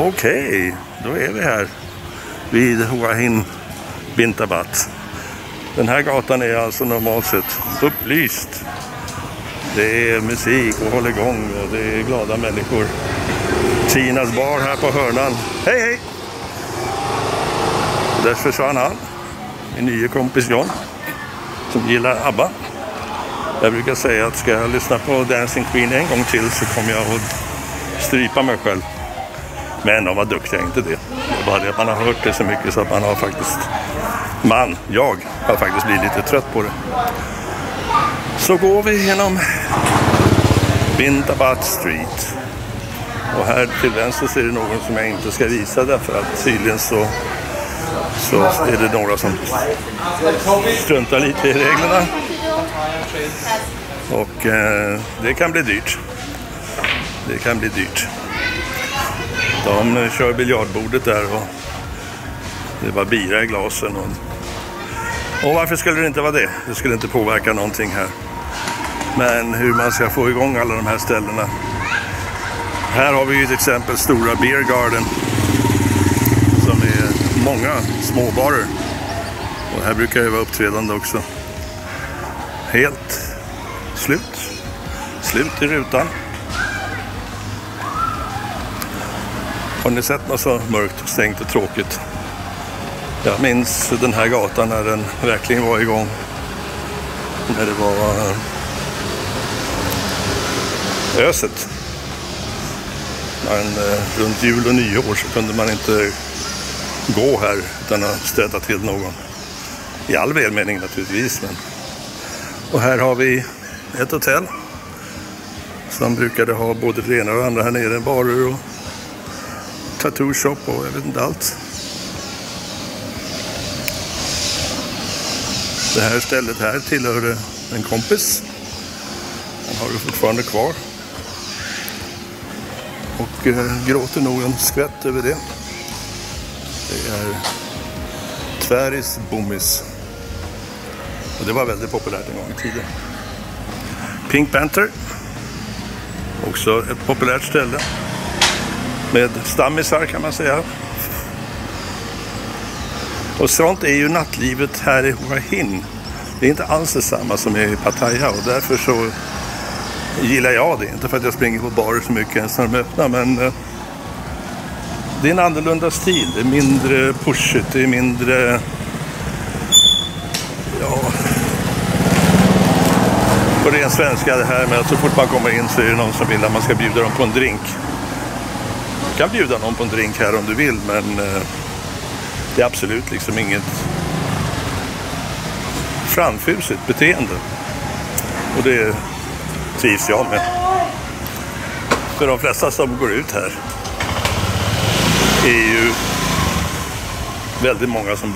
Okej, då är vi här vid Hua Hin Bintabat. Den här gatan är alltså normalt sett upplyst. Det är musik och håller igång och det är glada människor. Tinas bar här på hörnan. Hej hej! Och där försvann han. Min nya kompis John som gillar ABBA. Jag brukar säga att ska jag lyssna på Dancing Queen en gång till så kommer jag att strypa mig själv. Men de var duktiga, inte det. Det är bara det att man har hört det så mycket så att man har faktiskt... jag har faktiskt blivit lite trött på det. Så går vi genom Bintabat Street. Och här till vänster ser det någon som jag inte ska visa därför att tydligen så är det några som struntar lite i reglerna. Och det kan bli dyrt. Det kan bli dyrt. De kör biljardbordet där och det var bira i glasen. Och varför skulle det inte vara det? Det skulle inte påverka någonting här. Men hur man ska få igång alla de här ställena. Här har vi ju till exempel stora beer garden som är många småbarer. Och här brukar det vara uppträdande också. Helt slut i rutan. Har ni sett något så mörkt och stängt och tråkigt? Jag minns den här gatan när den verkligen var igång. När det var öset. Men runt jul och nyår så kunde man inte gå här utan att stöta till någon. I all välmening naturligtvis. Men... Och här har vi ett hotell som brukade ha både det ena och det andra här nere. Barer och tattoo shop och jag vet inte allt. Det här stället här tillhörde en kompis. Han har det fortfarande kvar. Och gråter nog en skvätt över det. Det är Tväris Bommis. Och det var väldigt populärt en gång i tiden. Pink Panther. Också ett populärt ställe. Med stammisar kan man säga. Och sånt är ju nattlivet här i Hua Hin. Det är inte alls detsamma som i Pattaya och därför så gillar jag det. Inte för att jag springer på barer så mycket ens när de öppnar, men det är en annorlunda stil. Det är mindre pushigt, det är mindre... Ja... På ren svenska det här med att så fort man kommer in så är det någon som vill att man ska bjuda dem på en drink. Du kan bjuda någon på en drink här om du vill, men det är absolut liksom inget framfusigt beteende. Och det trivs jag med. För de flesta som går ut här är ju väldigt många som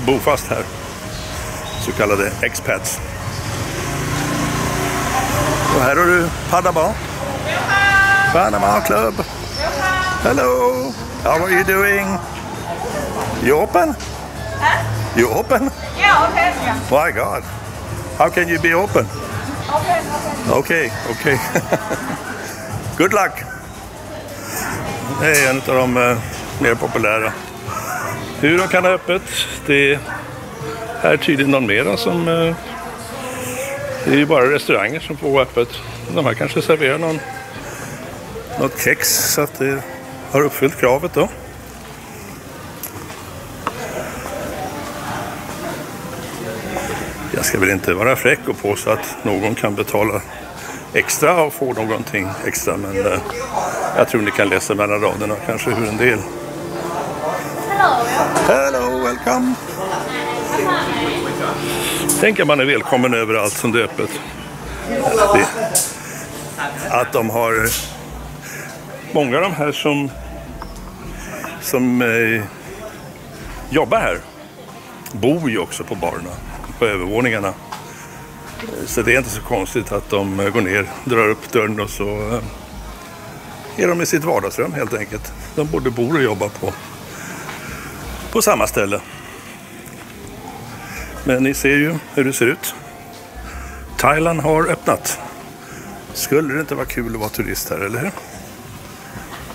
bor fast här. Så kallade expats. Och här har du Panama Club. Hello. How are you doing? You open? Huh? You open? Yeah, open. Yeah. My God. How can you be open? Open. Okay. Good luck. Det är en av de mer populära. Hur de kan ha öppet, det är tydligen någon mera som... det är ju bara restauranger som får öppet. De här kanske serverar något kex så att det har uppfyllt kravet då. Jag ska väl inte vara fräck och påstå att någon kan betala extra och få någonting extra, men jag tror ni kan läsa mellan raderna kanske hur en del. Hello, welcome. Tänk att man är välkommen överallt som det är öppet. Att de har många av de här som jobbar här bor ju också på barerna, på övervåningarna. Så det är inte så konstigt att de går ner, drar upp dörren och så är de i sitt vardagsrum helt enkelt. De både bor och jobbar på samma ställe. Men ni ser ju hur det ser ut. Thailand har öppnat. Skulle det inte vara kul att vara turist här, eller hur?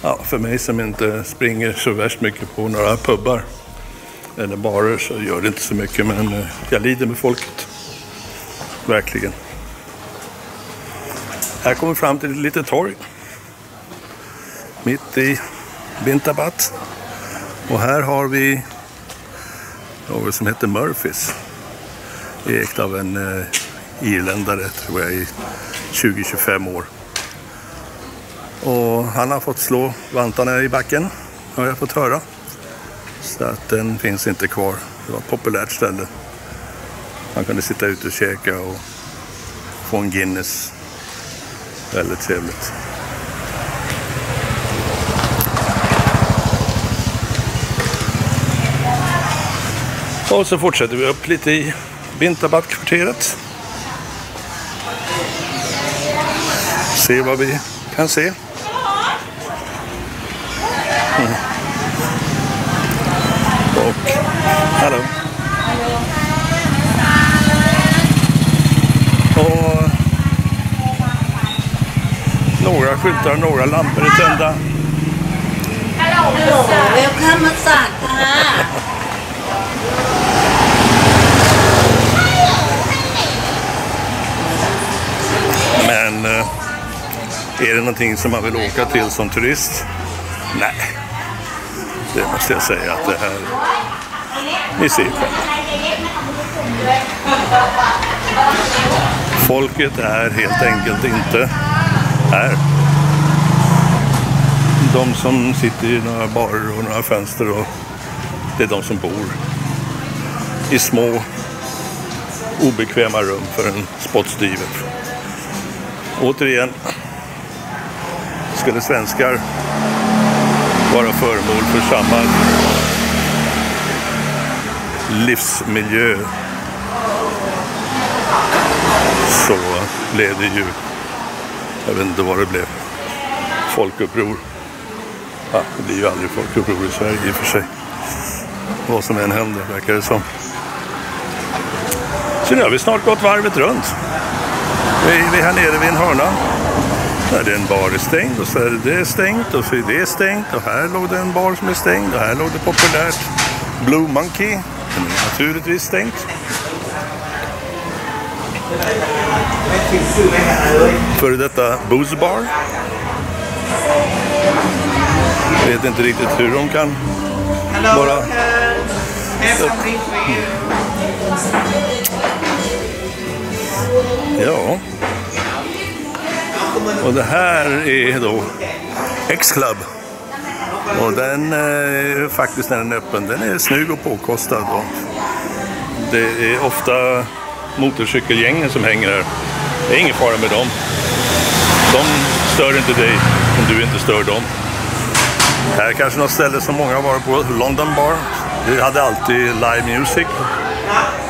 Ja, för mig som inte springer så värst mycket på några pubbar eller barer så gör det inte så mycket, men jag lider med folket. Verkligen. Här kommer vi fram till ett litet torg. Mitt i Vintabat. Och här har vi något som heter Murphys. Ägt av en irländare, tror jag, i 20-25 år. Och han har fått slå vantarna i backen, har jag fått höra. Så att den finns inte kvar. Det var ett populärt ställe. Man kunde sitta ute och käka och få en Guinness. Väldigt trevligt. Och så fortsätter vi upp lite i Vintabat-kvarteret. Se vad vi kan se. Och hallå. Och några skyltar, några lampor är tända. Välkommen här. Men är det någonting som man vill åka till som turist? Nej. Det måste jag säga att det här... Ni ser själva. Folket är helt enkelt inte här. De som sitter i några barer och några fönster, och det är de som bor i små obekväma rum för en spottstyver. Återigen, skulle svenskar vara föremål för samma livsmiljö så blev det ju, jag vet inte vad det blev, folkuppror. Ja, det blir ju aldrig folkuppror i Sverige i och för sig. Vad som än händer verkar det som. Så nu har vi snart gått varvet runt. Vi är här nere vid en hörna. Där är en bar är stängd, och så är det stängt, och så är det stängt, och här låg det en bar som är stängd, och här låg det populärt Blue Monkey, som är naturligtvis stängt. Före detta booze bar. Vet inte riktigt hur de kan vara. Ja. Och det här är då X-Club. Och den är faktiskt, när den är öppen, den är snygg och påkostad. Och det är ofta motorcykelgängen som hänger här. Det är ingen fara med dem. De stör inte dig om du inte stör dem. Här är kanske något ställe som många har varit på, London Bar. Vi hade alltid live music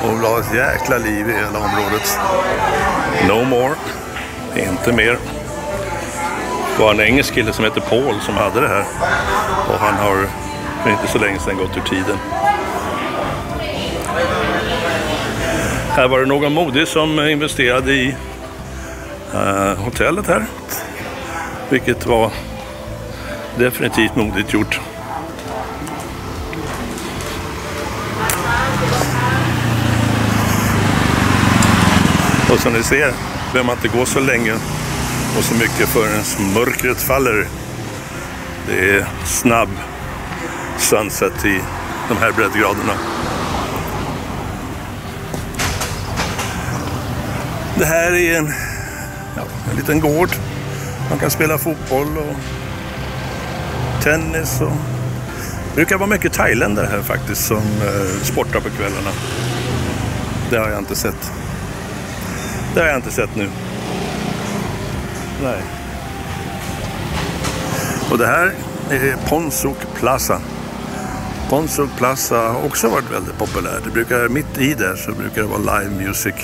och la ett jäkla liv i hela området. No more. Inte mer. Det var en engelsk kille som heter Paul som hade det här. Och han har för inte så länge sedan gått ur tiden. Här var det någon modig som investerade i hotellet här. Vilket var definitivt modigt gjort. Och som ni ser behöver man inte gå så länge och så mycket förrän mörkret faller. Det är snabb sunset i de här breddgraderna. Det här är en liten gård. Man kan spela fotboll och tennis. Och det brukar vara mycket thailändare här faktiskt som sportar på kvällarna. Det har jag inte sett. Det har jag inte sett nu. Nej. Och det här är Ponsuk Plaza. Ponsuk Plaza har också varit väldigt populär. Det brukar, mitt i där så brukar det vara live music.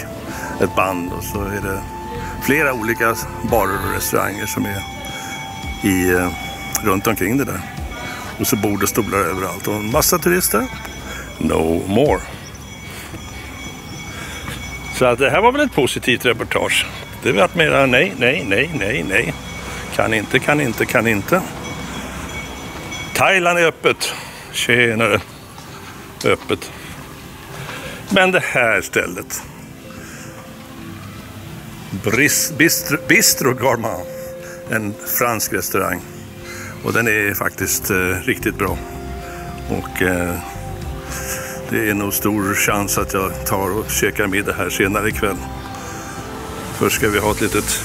Ett band, och så är det flera olika barer och restauranger som är runt omkring det där. Och så bord och stolar överallt. Och en massa turister. No more. Så att det här var väl ett positivt reportage. Det var mera nej. Kan inte. Thailand är öppet. Tjenare. Öppet. Men det här stället. Bistro Gourmand. En fransk restaurang. Och den är faktiskt riktigt bra. Och det är nog stor chans att jag tar och käkar middag här senare ikväll. Först ska vi ha ett litet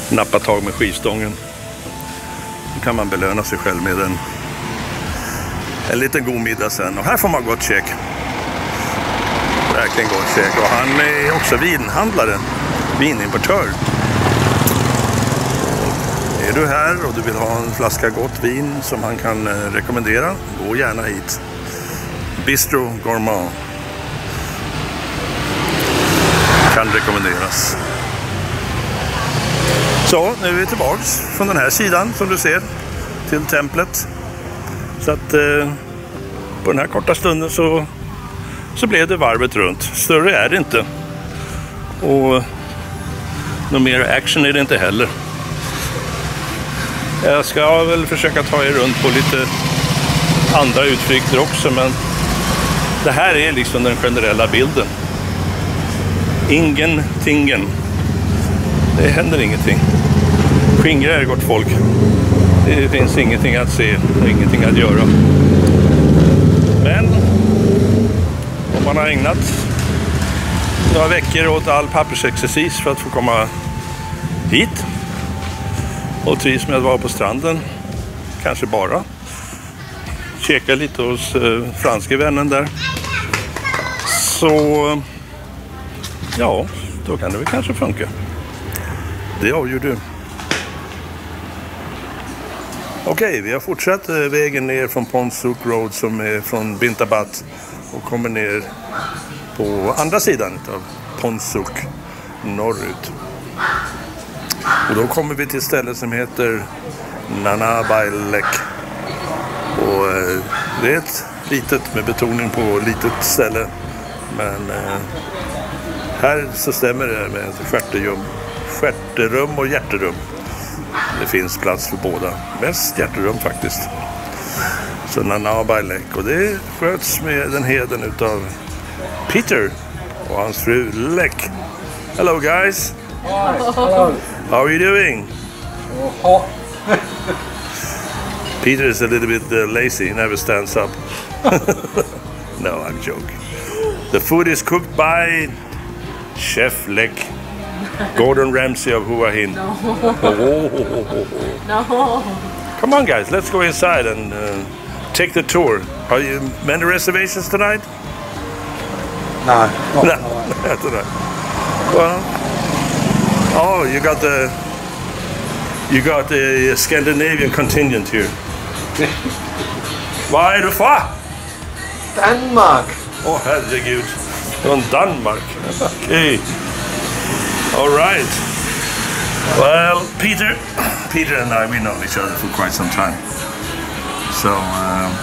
nappatag med skivstången. Då kan man belöna sig själv med en liten god middag sen. Och här får man gott käk. Verkligen gott käk. Och han är också vinhandlare. Vinimportör. Är du här och du vill ha en flaska gott vin som han kan rekommendera, gå gärna hit. Bistro Gourmand kan rekommenderas. Så, nu är vi tillbaks från den här sidan som du ser till templet. Så att på den här korta stunden så blev det varvet runt. Större är det inte. Och någon mer action är det inte heller. Jag ska väl försöka ta er runt på lite andra utflykter också, men det här är liksom den generella bilden. Ingentingen. Det händer ingenting. Skingra är gott folk. Det finns ingenting att se och ingenting att göra. Men om man har ägnat några veckor åt all pappersexercis för att få komma hit och trivs med att vara på stranden, kanske bara käka lite hos franska vännen där, så ja, då kan det väl kanske funka. Det avgör du. Okej, vi har fortsatt vägen ner från Ponsuk Road som är från Bintabat och kommer ner på andra sidan av Ponsuk norrut. Och då kommer vi till ett ställe som heter Nanabailek. Och det är ett litet, med betoning på litet ställe. Men här så stämmer det med stjärterum och hjärterum. Det finns plats för båda. Mest hjärterum faktiskt. Så Nanabailek. Och det sköts med den heden utav Peter och hans fru Lek. Hello guys. Hello. How are you doing? Hot. Peter is a little bit lazy. He never stands up. No, I'm joking. The food is cooked by Chef Lek. Gordon Ramsay of Hua Hin. No. Oh. No. Come on guys, let's go inside and take the tour. Are you many reservations tonight? No. Not tonight. Well, oh, you got the Scandinavian contingent here. Vad är du från? Danmark. Åh herregud, från Danmark. Okej. All right. Well, Peter and I, we know each other for quite some time. So I'm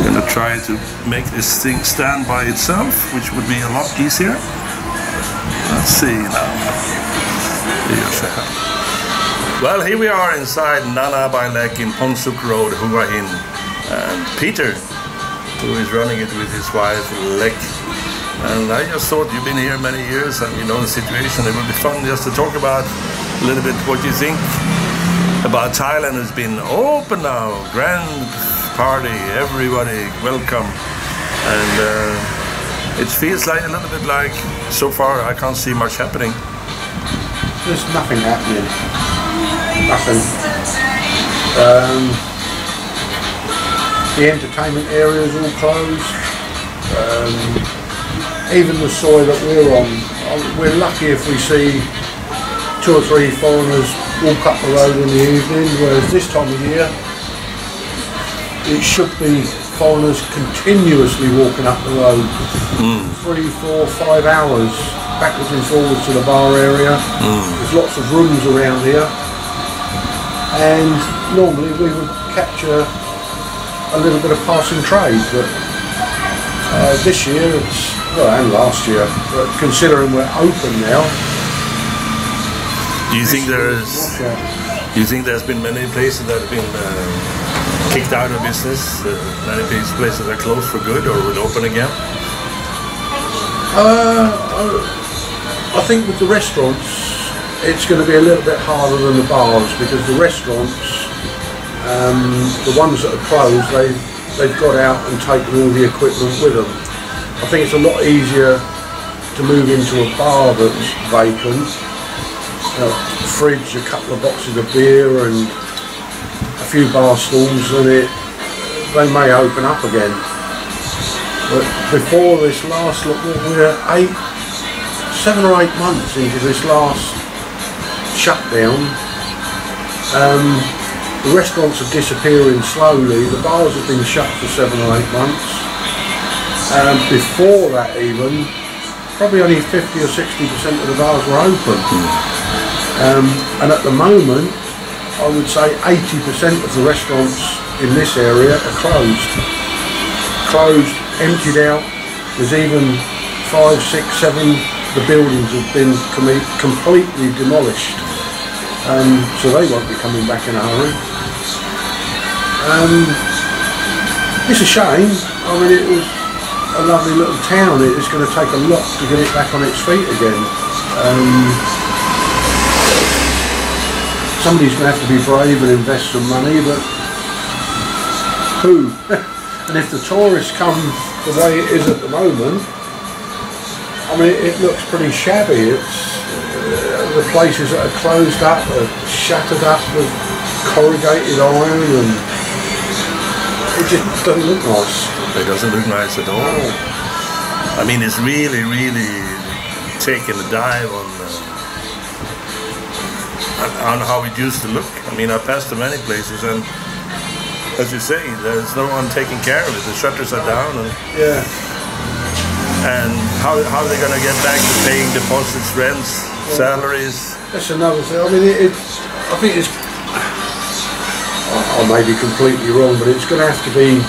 going to try to make this thing stand by itself, which would be a lot easier. Let's see now. Well, here we are inside Nanabailek in Ponsuk Road, Hua Hin. And Peter, who is running it with his wife, Lek. And I just thought, you've been here many years and you know the situation. It would be fun just to talk about a little bit what you think about Thailand. Has been open now, grand party, everybody welcome. And it feels like a little bit like, so far I can't see much happening. There's nothing happening. Nothing. The entertainment area is all closed. Even the soil that we're on, we're lucky if we see 2 or 3 foreigners walk up the road in the evening, whereas this time of year it should be foreigners continuously walking up the road 3, 4, 5 hours backwards and forwards to the bar area. There's lots of rooms around here, and normally we would capture a little bit of passing trade, but this year it's, well, and last year, but considering we're open now. Do you think there's been many places that have been kicked out of business? Many places are closed for good or will open again? I think with the restaurants, it's going to be a little bit harder than the bars, because the restaurants, the ones that are closed, they've got out and taken all the equipment with them. I think it's a lot easier to move into a bar that's vacant, fridge, a couple of boxes of beer and a few bar stools, and they may open up again. But before this last look, we're 7 or 8 months into this last shutdown. The restaurants are disappearing slowly. The bars have been shut for 7 or 8 months. Before that even, probably only 50 or 60% of the bars were open. And at the moment, I would say 80% of the restaurants in this area are closed. Closed, emptied out. There's even 5, 6, 7, the buildings have been completely demolished. So they won't be coming back in a hurry. It's a shame. I mean, it was a lovely little town. It's going to take a lot to get it back on its feet again. Somebody's going to have to be brave and invest some money, but who? And if the tourists come the way it is at the moment, I mean, it looks pretty shabby. It's the places that are closed up are shattered up with corrugated iron, and it just doesn't look nice. It doesn't look nice at all. No. I mean, it's really taking a dive on how it used to look. I mean, I passed to many places, and as you say, there's no one taking care of it. The shutters are down, and Yeah. and how are they going to get back to paying deposits, rents, salaries? That's another thing. I mean, I think it's. I may be completely wrong, but it's going to have to be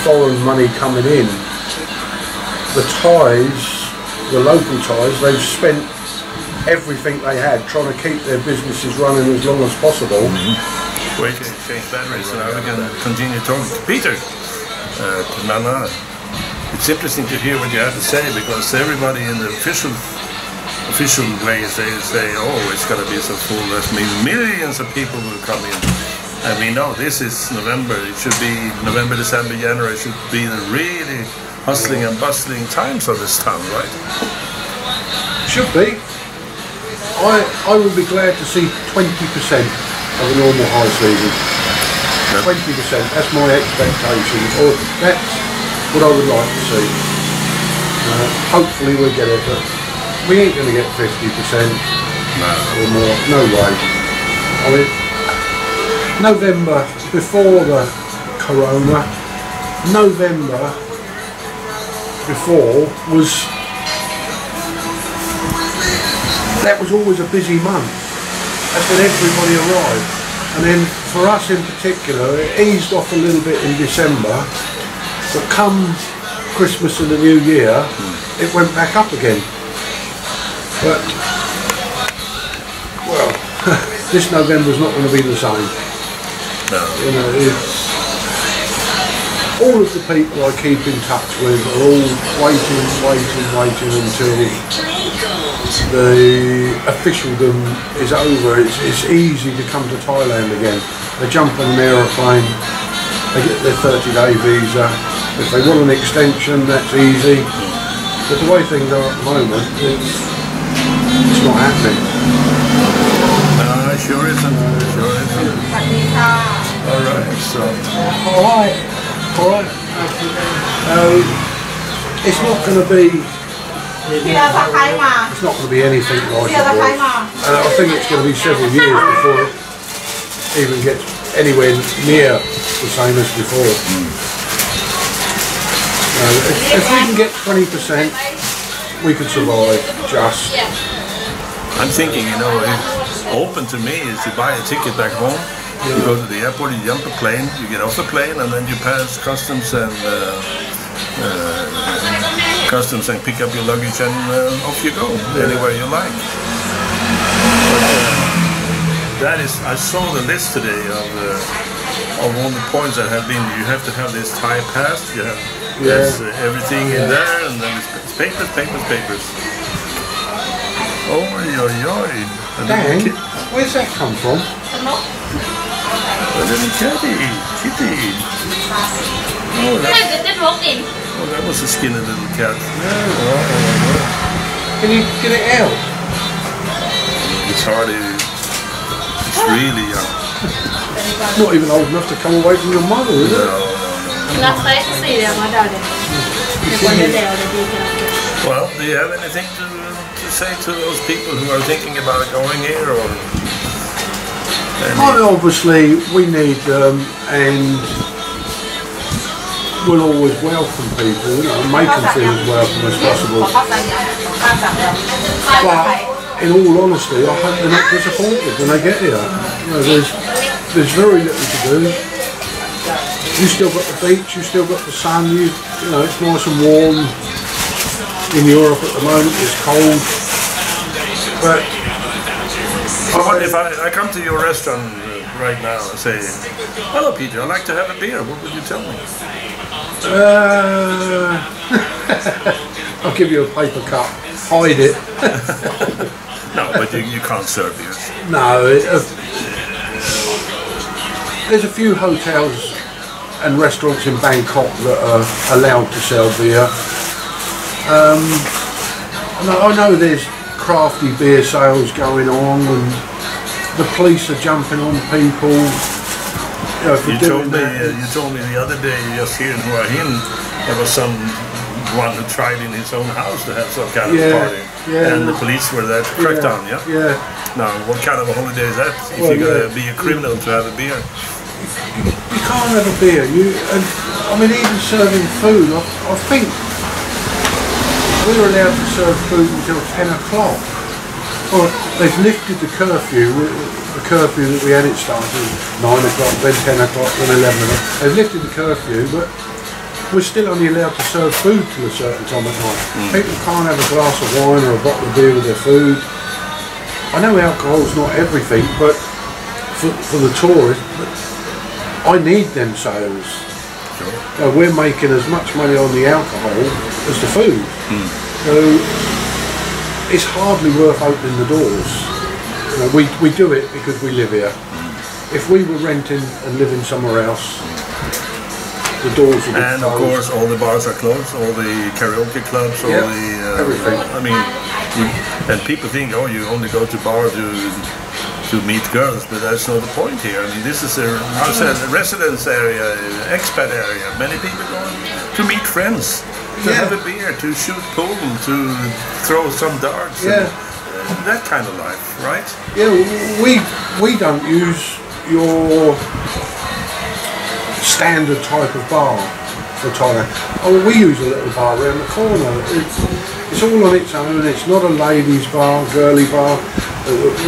foreign money coming in. The Thais, the local Thais, they've spent everything they had trying to keep their businesses running as long as possible. Wait, change batteries, so now we can continue talking. Peter, Nana, it's interesting to hear what you have to say, because everybody in the official ways, they say, oh, it's going to be so full, there's millions of people will come in. And we know this is November, it should be November, December, January, it should be the really hustling and bustling times of this town, right? Should be. I would be glad to see 20% of a normal high season. 20%, that's my expectation, or that's what I would like to see. Hopefully we'll get it, but we ain't going to get 50% or more, no way. I mean, November, before the corona, November before that was always a busy month. That's when everybody arrived. And then for us in particular, it eased off a little bit in December, but come Christmas and the New Year, it went back up again. But, well, this November's not going to be the same. No. You know, it's all of the people I keep in touch with are all waiting until the officialdom is over. It's easy to come to Thailand again. They jump on an aeroplane, they get their 30-day visa. If they want an extension, that's easy. But the way things are at the moment, it's not happening. Sure isn't. Sure isn't. Alright, so. Alright. It's not going to be. It's not going to be anything like it was. And I think it's going to be several years before it even gets anywhere near the same as before. If we can get 20%, we could survive just. I'm thinking, you know, open to me is you buy a ticket back home, you go to the airport, you jump a plane, you get off the plane, and then you pass customs and pick up your luggage, and off you go, anywhere you like. But, that is, I saw the list today of of all the points that have been, you have to have this Thai pass, you have there's everything in there, and then it's papers. Oh, Dan, where's that come from? A little kitty. Oh, that was a skinny little cat. Can you get it out? It's hard. It's really young. Not even old enough to come away from your mother, is it? No. Well, do you have anything to say to those people who are thinking about going here, or? Obviously, we need them, and we'll always welcome people, make them feel as welcome as possible. But in all honesty, I hope they're not disappointed when they get here. There's very little to do. You still got the beach, you still got the sun. It's nice and warm. In Europe at the moment, it's cold. But if I come to your restaurant right now and say, "Hello, Peter, I'd like to have a beer," what would you tell me? I'll give you a paper cup. Hide it. No, but you can't serve beer. No. There's a few hotels and restaurants in Bangkok that are allowed to sell beer. I know there's crafty beer sales going on, and the police are jumping on people. You told me the other day, just here in Hua Hin, there was someone who tried in his own house to have some kind of party, and the police were there to crack down. Yeah. Now, what kind of a holiday is that? If you're going to be a criminal to have a beer, you can't have a beer. Even serving food. I think we were allowed to serve food until 10 o'clock. Well, they've lifted the curfew. The curfew that we had, it started 9 o'clock, then 10 o'clock, then 11 o'clock. They've lifted the curfew, but we're still only allowed to serve food till a certain time at night. People can't have a glass of wine or a bottle of beer with their food. I know alcohol's not everything, but for the tourist, I need them sales. Sure. We're making as much money on the alcohol as the food. So it's hardly worth opening the doors. We do it because we live here. If we were renting and living somewhere else, the doors would be closed. And of course all the bars are closed, all the karaoke clubs, all the everything. And people think, oh, you only go to bars to meet girls, but that's not the point here. This is a residence area, expat area. Many people go to meet friends, to have a beer, to shoot pool, to throw some darts. That kind of life, right? Yeah, we don't use your standard type of bar for Thailand. We use a little bar around the corner. It's all on its own. It's not a ladies' bar, girly bar.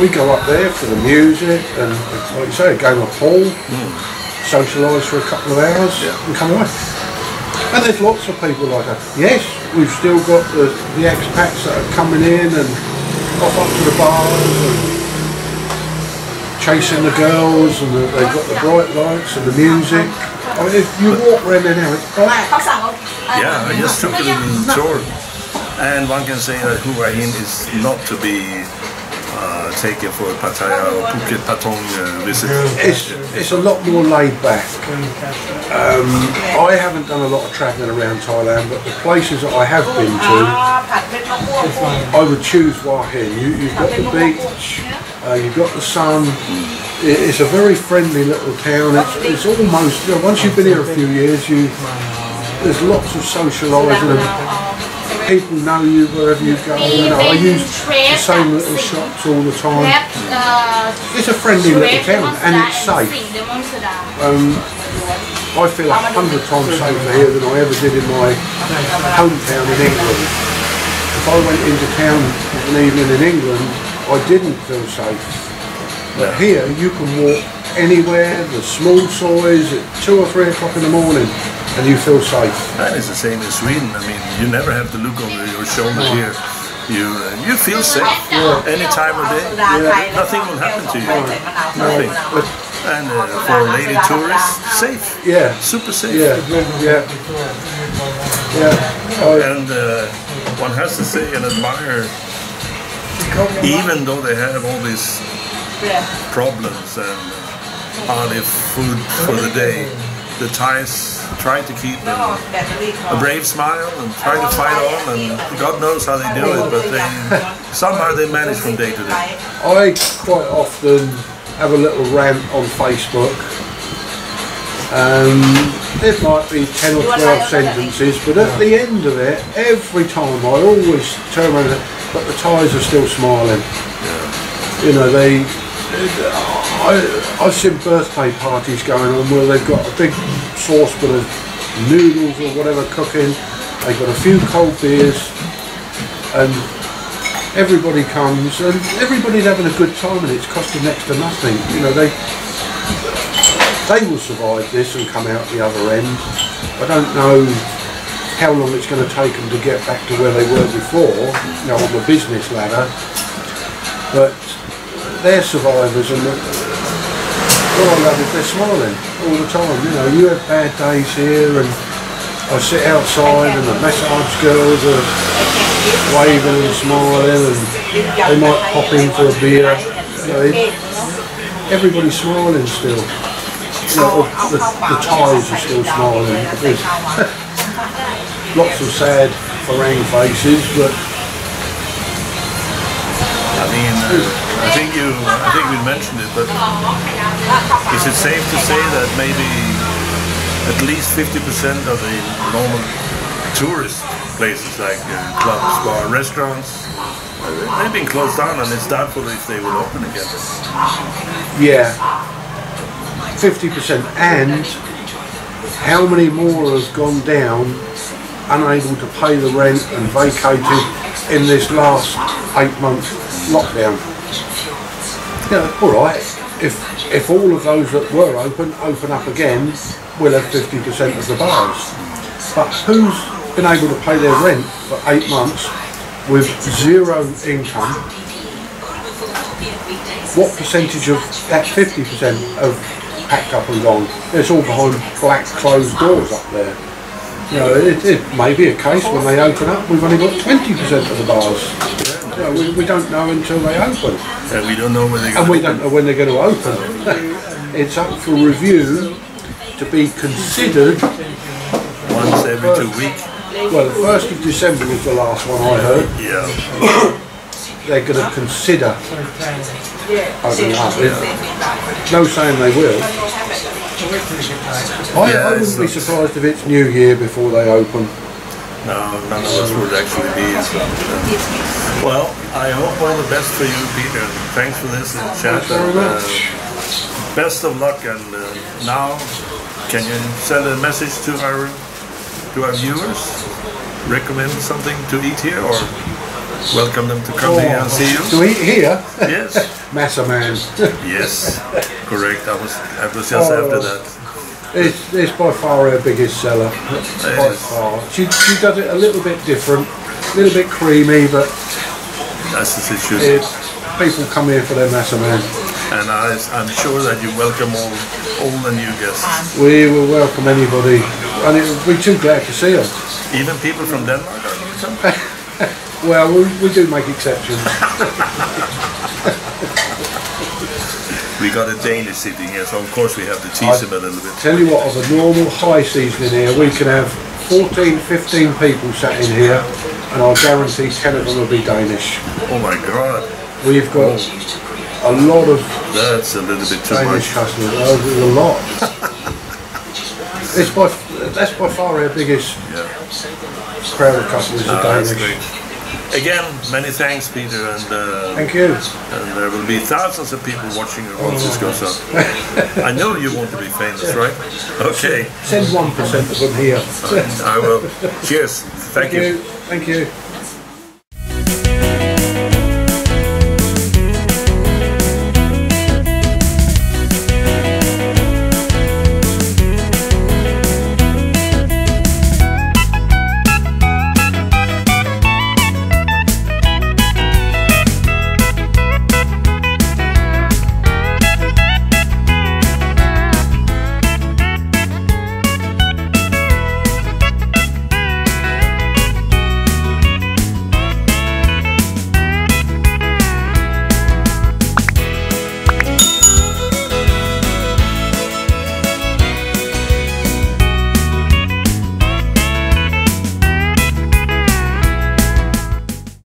We go up there for the music and, like you say, a game of pool, socialise for a couple of hours and come away. And there's lots of people like that. Yes, we've still got the expats that are coming in and off up to the bars and chasing the girls, and they've got the bright lights and the music. If you walk around there now, it's black. Yeah, I just took it in the tour. And one can say that Hua Hin is not to be taken for Pattaya or Phuket Patong visit. It's a lot more laid back. I haven't done a lot of travelling around Thailand, but the places that I have been to, I would choose Hua Hin. You've got the beach, you've got the sun. It's a very friendly little town. It's almost, once you've been here a few years, there's lots of socialising. People know you wherever you go. I use the same little shops all the time. It's a friendly little town and it's safe. I feel 100 times safer here than I ever did in my hometown in England. If I went into town an evening in England, I didn't feel safe. But here you can walk anywhere, the small size, at 2 or 3 o'clock in the morning, and you feel safe. And it's the same in Sweden. You never have to look over your shoulder here. You feel safe any time of day. Nothing will happen to you. Nothing. And for a lady tourist, safe. Yeah. Super safe. Yeah. Yeah. Yeah. And one has to say and admire, even though they have all these problems and hardly food for the day, the Thais try to keep a brave smile and try to fight on, and God knows how they do it, but somehow they manage from day to day. I quite often have a little rant on Facebook. It might be 10 or 12 sentences, but at the end of it, every time I always turn around and but the Thais are still smiling. Yeah. You know, I've seen birthday parties going on where they've got a big saucepan of noodles or whatever cooking, they've got a few cold beers, and everybody comes and everybody's having a good time and it's costing next to nothing. You know, they will survive this and come out the other end. I don't know how long it's going to take them to get back to where they were before, you know, on the business ladder, but they're survivors, and all I love is they're smiling all the time. You know, you have bad days here, and I sit outside and the massage girls are waving and smiling, and they might pop in for a beer. You know, everybody's smiling still. You know, the Thais are still smiling. There's lots of sad Farang faces, but I mean, I think we mentioned it, but is it safe to say that maybe at least 50% of the normal tourist places like clubs, bar, restaurants, they've been closed down, and it's doubtful if they will open again. yeah, 50%. And how many more have gone down unable to pay the rent and vacated in this last 8-month lockdown? Yeah, all right. If all of those that were open up again, we'll have 50% of the bars. But who's been able to pay their rent for 8 months with zero income? What percentage of that 50% have packed up and gone? It's all behind black closed doors up there. You know, it may be a case when they open up, we've only got 20% of the bars. You know, we don't know until they open. And we don't know when they're going to open. And we don't know when they're going to open. It's up for review to be considered once every 2 weeks. Well, the 1st of December was the last one I heard. Yeah. They're going to consider opening up. No saying they will. I wouldn't be surprised if it's New Year before they open. No, none of us would actually be. So, well, I hope all the best for you, Peter. Thanks for this chat. Thanks very much. Best of luck. And now, can you send a message to our viewers? Recommend something to eat here, or welcome them to come here and see you? To eat here? Yes. Massa man. Yes, correct. I was just after that. It's by far our biggest seller. By far. She does it a little bit different, a little bit creamy, but that's as it should be. People come here for their massa man. And I'm sure that you welcome all the new guests. We will welcome anybody, and we're too glad to see them. Even people from Denmark are going to come? Well, we do make exceptions. We got a Danish sitting here, so of course we have to tease him a little bit. Tell you what, of a normal high season in here, we can have 14, 15 people sat in here, and I'll guarantee 10 of them will be Danish. Oh my God. We've got a lot of that's a little bit too Danish much. customers. A lot. That's by far our biggest crowd of customers are Danish. That's great. Again, many thanks, Peter, and thank you. And there will be thousands of people watching it once this goes up. I know you want to be famous, right? Okay. Send 1% of them here. I will. Cheers. Thank you. Thank you.